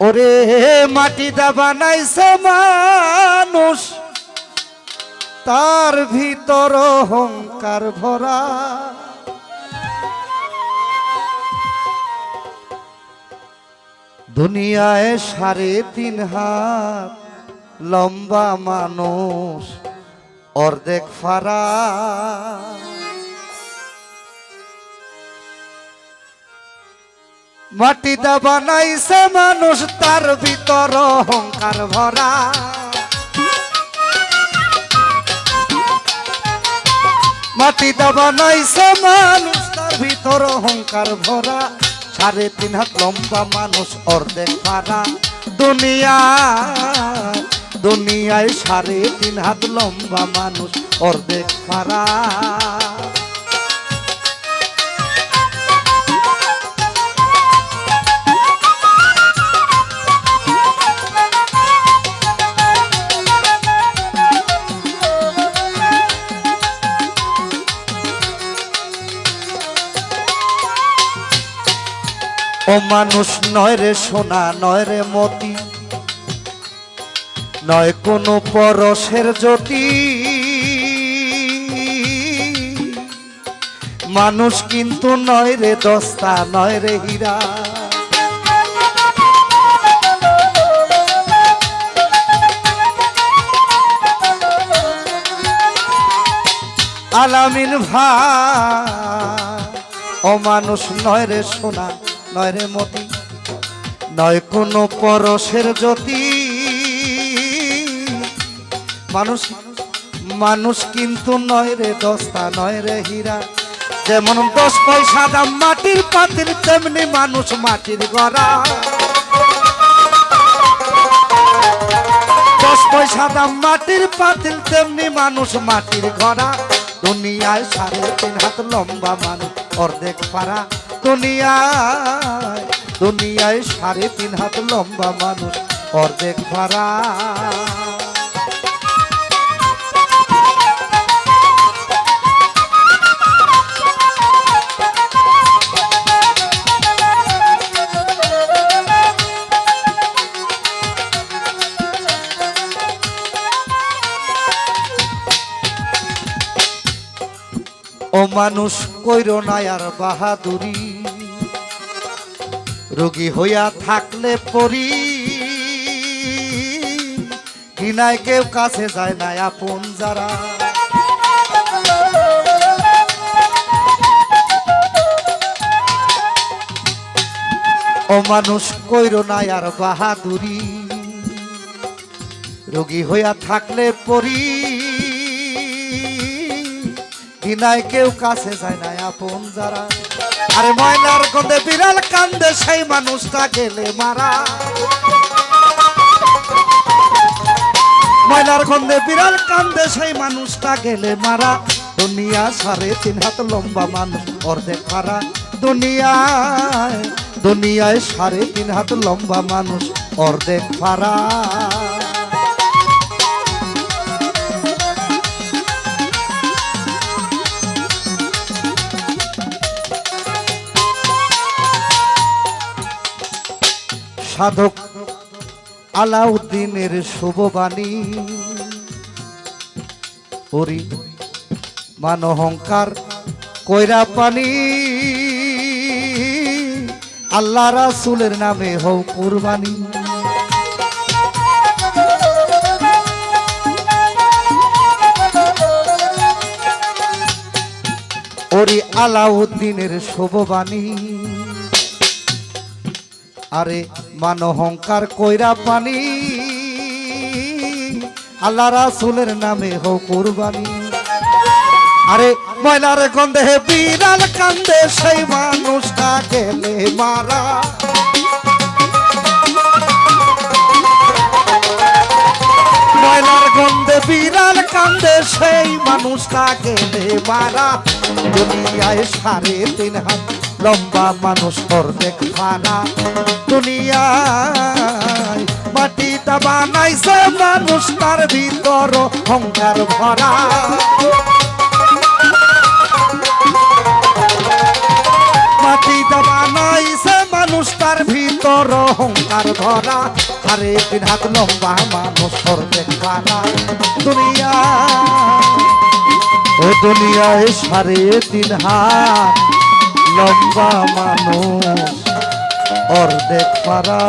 ওরে মাটিটা বানাইছে মানুষ, তার ভিতর অহংকার ভরা। দুনিয়ায় ৩.৫ হাত লম্বা মানুষ, অর্ধেক ফারা। মাটিটা বানাইছে মানুষ, তার ভিতর অহংকার ভরা। মাটিটা বানাইছে মানুষ, তার ভিতর অহংকার ভরা। ৩.৫ হাত লম্বা মানুষ, অর্ধেক ফারা। দুনিয়ায় ৩.৫ হাত লম্বা মানুষ, অর্ধেক ফারা। ও মানুষ নয় রে সোনা, নয় রে মতি, নয় কোনো পরশের জ্যোতি। মানুষ কিন্তু নয় রে দস্তা, নয় রে হীরা। আলামিন ভাই, ও মানুষ নয় রে সোনা, নয় রে মতি, নয় কোনো পরশের জ্যোতি। মানুষ কিন্তু নয় রে দস্তা, নয় রে হীরা। যেমন 10 পয়সা দাম মাটির পাতিল, তেমনি মানুষ মাটির গড়া। 10 পয়সা দাম মাটির পাতিল, তেমনি মানুষ মাটির গড়া। দুনিয়ায় ৩.৫ হাত লম্বা মানুষ, অর্ধেক পারা। দুনিয়ায় ৩.৫ হাত লম্বা মানুষ, অর্ধেক পারা। ও মানুষ কইরো না আর বাহাদুরি, রোগী হইয়া থাকলে পরি। ঘৃণায় কেউ কাছে যায় না আপন যারা। ও মানুষ কইরো না আর বাহাদুরি, রোগী হইয়া থাকলে পরি। ঘৃণায় কেউ কাছে যায় না আপন যারা। আরে ময়লার গন্ধে বিড়াল কান্দে, সেই মানুষটা গেলে মারা। ময়লার গন্ধে বিড়াল কান্দে, সেই মানুষটা গেলে মারা। দুনিয়া ৩.৫ হাত লম্বা মানুষ, অর্ধেক ফারা। দুনিয়ায় ৩.৫ হাত লম্বা মানুষ, অর্ধেক ফারা। সাধক আলাউদ্দিনের শুভবাণী, পরি মান অহংকার কইরা পানি। আল্লাহ রাসূলের নামে হও কুরবানি। ওরে আলাউদ্দিনের শুভবাণী, আরে মান অহংকার কইরা পানি। আল্লাহ রাসূলের নামে হও কুরবানি। আরে ময়লার গন্ধে বিড়াল কান্দে, সেই মানুষটা গেলে মারা। ময়লার গন্ধে বিড়াল কান্দে, সেই মানুষটা গেলে মারা। দুনিয়ায় ৩.৫ হাত লম্বা মানুষ, অর্ধেক ফারা। দুনিয়ায় মাটিটা বানাইছে মানুষ, তার ভিতর অহংকার ভরা। মাটিটা বানাইছে মানুষ, তার ভিতর অহংকার ধরা, সাড়ে তিন হাত লম্বা মানুষ অর্ধেক পারা। দুনিয়া ও দুনিয়ায় সাড়ে তিন হাত লম্বা মানুষ অর্ধেক পারা।